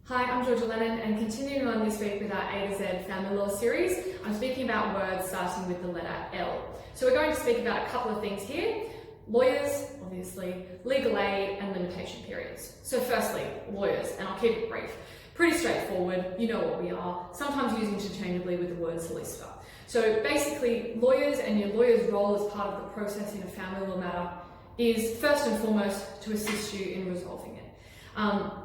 Hi, I'm Georgia Lennon, and continuing on this week with our A to Z family law series, I'm speaking about words starting with the letter L. So we're going to speak about a couple of things here. Lawyers, obviously, legal aid, and limitation periods. So firstly, lawyers, and I'll keep it brief. Pretty straightforward, you know what we are, sometimes used interchangeably with the word solicitor. So basically, lawyers and your lawyer's role as part of the process in a family law matter is first and foremost to assist you in resolving it.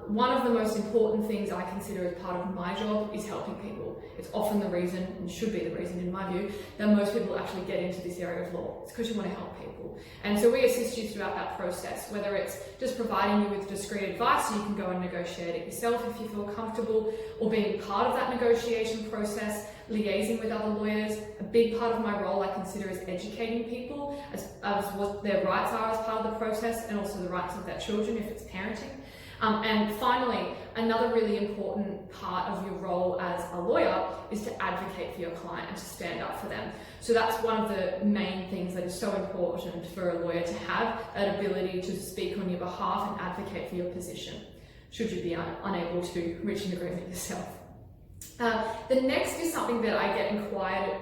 One of the most important things I consider as part of my job is helping people. It's often the reason, and should be the reason in my view, that most people actually get into this area of law. It's because you want to help people. And so we assist you throughout that process, whether it's just providing you with discreet advice so you can go and negotiate it yourself if you feel comfortable, or being part of that negotiation process, liaising with other lawyers. A big part of my role I consider is educating people as what their rights are as part of the process, and also the rights of their children if it's parenting. And finally, another really important part of your role as a lawyer is to advocate for your client and to stand up for them. So that's one of the main things that is so important for a lawyer to have, that ability to speak on your behalf and advocate for your position, should you be unable to reach an agreement yourself. The next is something that I get inquiries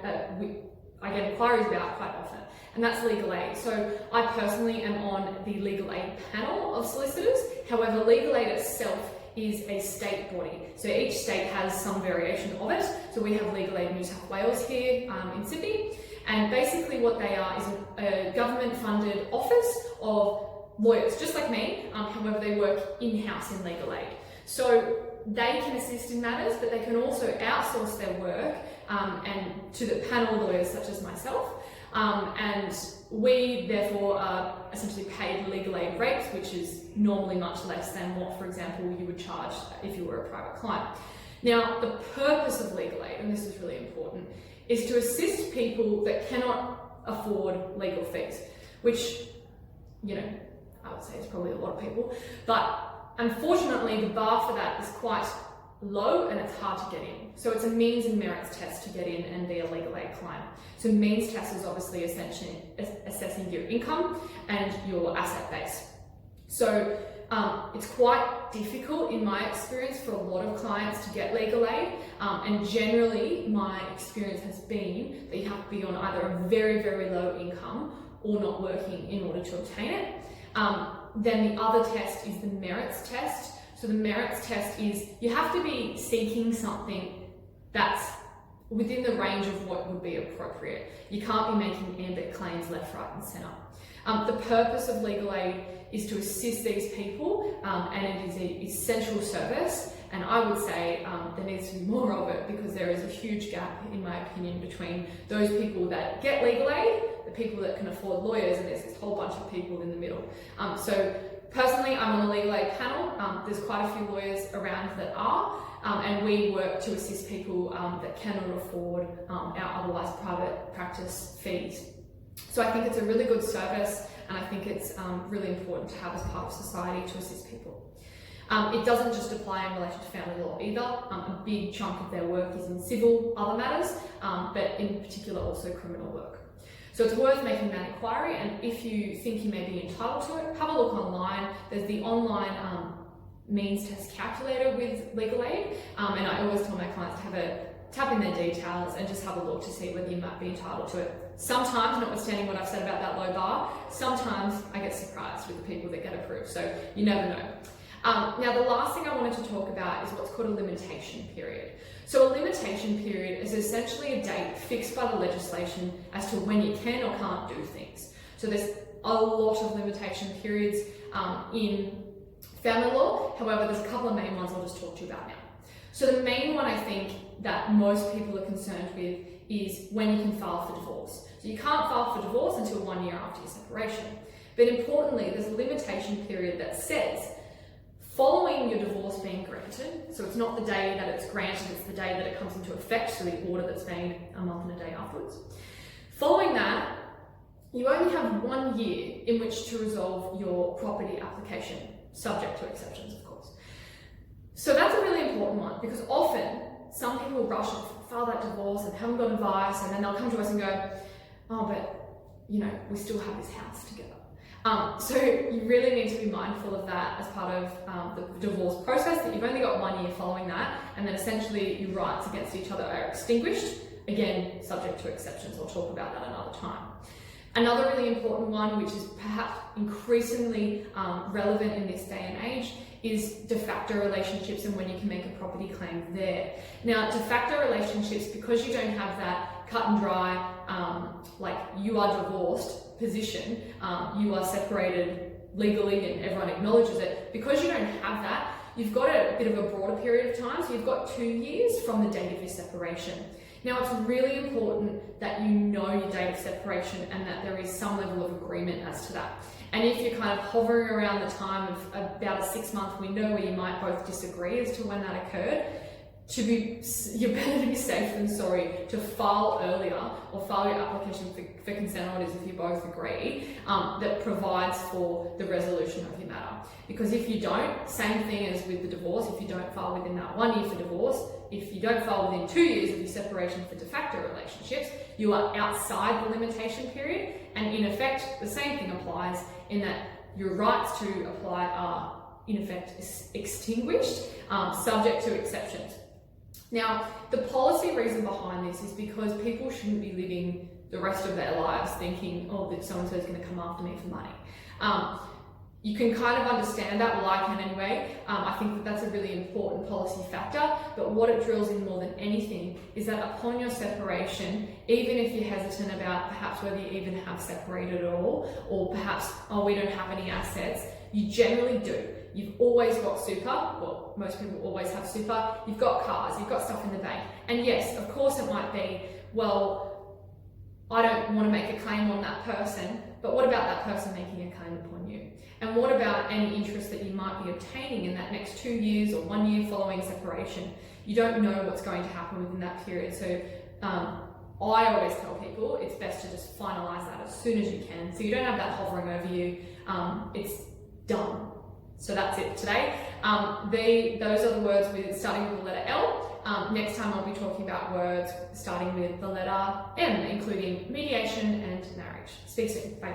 about quite often, and that's legal aid. So I personally am on the legal aid panel of solicitors. However, legal aid itself is a state body. So each state has some variation of it. So we have Legal Aid New South Wales here in Sydney. And basically what they are is a government funded office of lawyers, just like me. However, they work in-house in legal aid. So they can assist in matters, but they can also outsource their work and to the panel lawyers such as myself. And we therefore are essentially paid legal aid rates, which is normally much less than what, for example, you would charge if you were a private client. Now, the purpose of legal aid, and this is really important, is to assist people that cannot afford legal fees, which, you know, I would say is probably a lot of people, but unfortunately the bar for that is quite low and it's hard to get in. So it's a means and merits test to get in and be a legal aid client. So means test is obviously essentially assessing your income and your asset base. So it's quite difficult in my experience for a lot of clients to get legal aid, and generally my experience has been that you have to be on either a very, very low income or not working in order to obtain it. Then the other test is the merits test. So the merits test is you have to be seeking something that's within the range of what would be appropriate. You can't be making ambit claims left, right and centre. The purpose of legal aid is to assist these people, and it is an essential service, and I would say there needs to be more of it, because there is a huge gap, in my opinion, between those people that get legal aid, the people that can afford lawyers, and there's this whole bunch of people in the middle. So personally, I'm on the legal aid panel. There's quite a few lawyers around that are, and we work to assist people that cannot afford our otherwise private practice fees. So I think it's a really good service, and I think it's really important to have as part of society to assist people. It doesn't just apply in relation to family law either. A big chunk of their work is in civil other matters, but in particular also criminal work. So it's worth making that inquiry, and if you think you may be entitled to it, have a look online. There's the online means test calculator with legal aid, and I always tell my clients to have a tap in their details and just have a look to see whether you might be entitled to it. Sometimes, notwithstanding what I've said about that low bar, sometimes I get surprised with the people that get approved, so you never know. Now, the last thing I wanted to talk about is what's called a limitation period. So a limitation period is essentially a date fixed by the legislation as to when you can or can't do things. So there's a lot of limitation periods in family law. However, there's a couple of main ones I'll just talk to you about now. So the main one I think that most people are concerned with is when you can file for divorce. So you can't file for divorce until 1 year after your separation. But importantly, there's a limitation period that says following your divorce being granted, so it's not the day that it's granted, it's the day that it comes into effect, so the order that's made a month and a day afterwards. Following that, you only have 1 year in which to resolve your property application, subject to exceptions, of course. So that's a really important one, because often some people rush and file that divorce and haven't got advice, and then they'll come to us and go, oh, but you know, we still have this house together. So you really need to be mindful of that as part of the divorce process, that you've only got 1 year following that, and then essentially your rights against each other are extinguished, again, subject to exceptions. I'll talk about that another time. Another really important one, which is perhaps increasingly relevant in this day and age, is de facto relationships and when you can make a property claim there. Now, de facto relationships, because you don't have that cut and dry, like you are divorced position, you are separated legally and everyone acknowledges it, because you don't have that, you've got a bit of a broader period of time, so you've got 2 years from the date of your separation. Now, it's really important that you know your date of separation and that there is some level of agreement as to that. And if you're kind of hovering around the time of about a 6-month window where you might both disagree as to when that occurred, you're better to be safe than sorry to file earlier, or file your application for consent orders if you both agree, that provides for the resolution of your matter. Because if you don't, same thing as with the divorce, if you don't file within that 1 year for divorce, if you don't file within 2 years of your separation for de facto relationships, you are outside the limitation period, and in effect, the same thing applies in that your rights to apply are in effect extinguished, subject to exceptions. Now, the policy reason behind this is because people shouldn't be living the rest of their lives thinking, oh, that so-and-so is going to come after me for money. You can kind of understand that, well, I can anyway. I think that that's a really important policy factor, but what it drills in more than anything is that upon your separation, even if you're hesitant about perhaps whether you even have separated at all, or perhaps, oh, we don't have any assets, you generally do. You've always got super, well, most people always have super, you've got cars, you've got stuff in the bank. And yes, of course it might be, well, I don't want to make a claim on that person, but what about that person making a claim upon you? And what about any interest that you might be obtaining in that next 2 years or 1 year following separation? You don't know what's going to happen within that period. So I always tell people it's best to just finalise that as soon as you can, so you don't have that hovering over you. It's done. So that's it today. Those are the words starting with the letter L. Next time I'll be talking about words starting with the letter M, including mediation and marriage. Speak soon. Bye.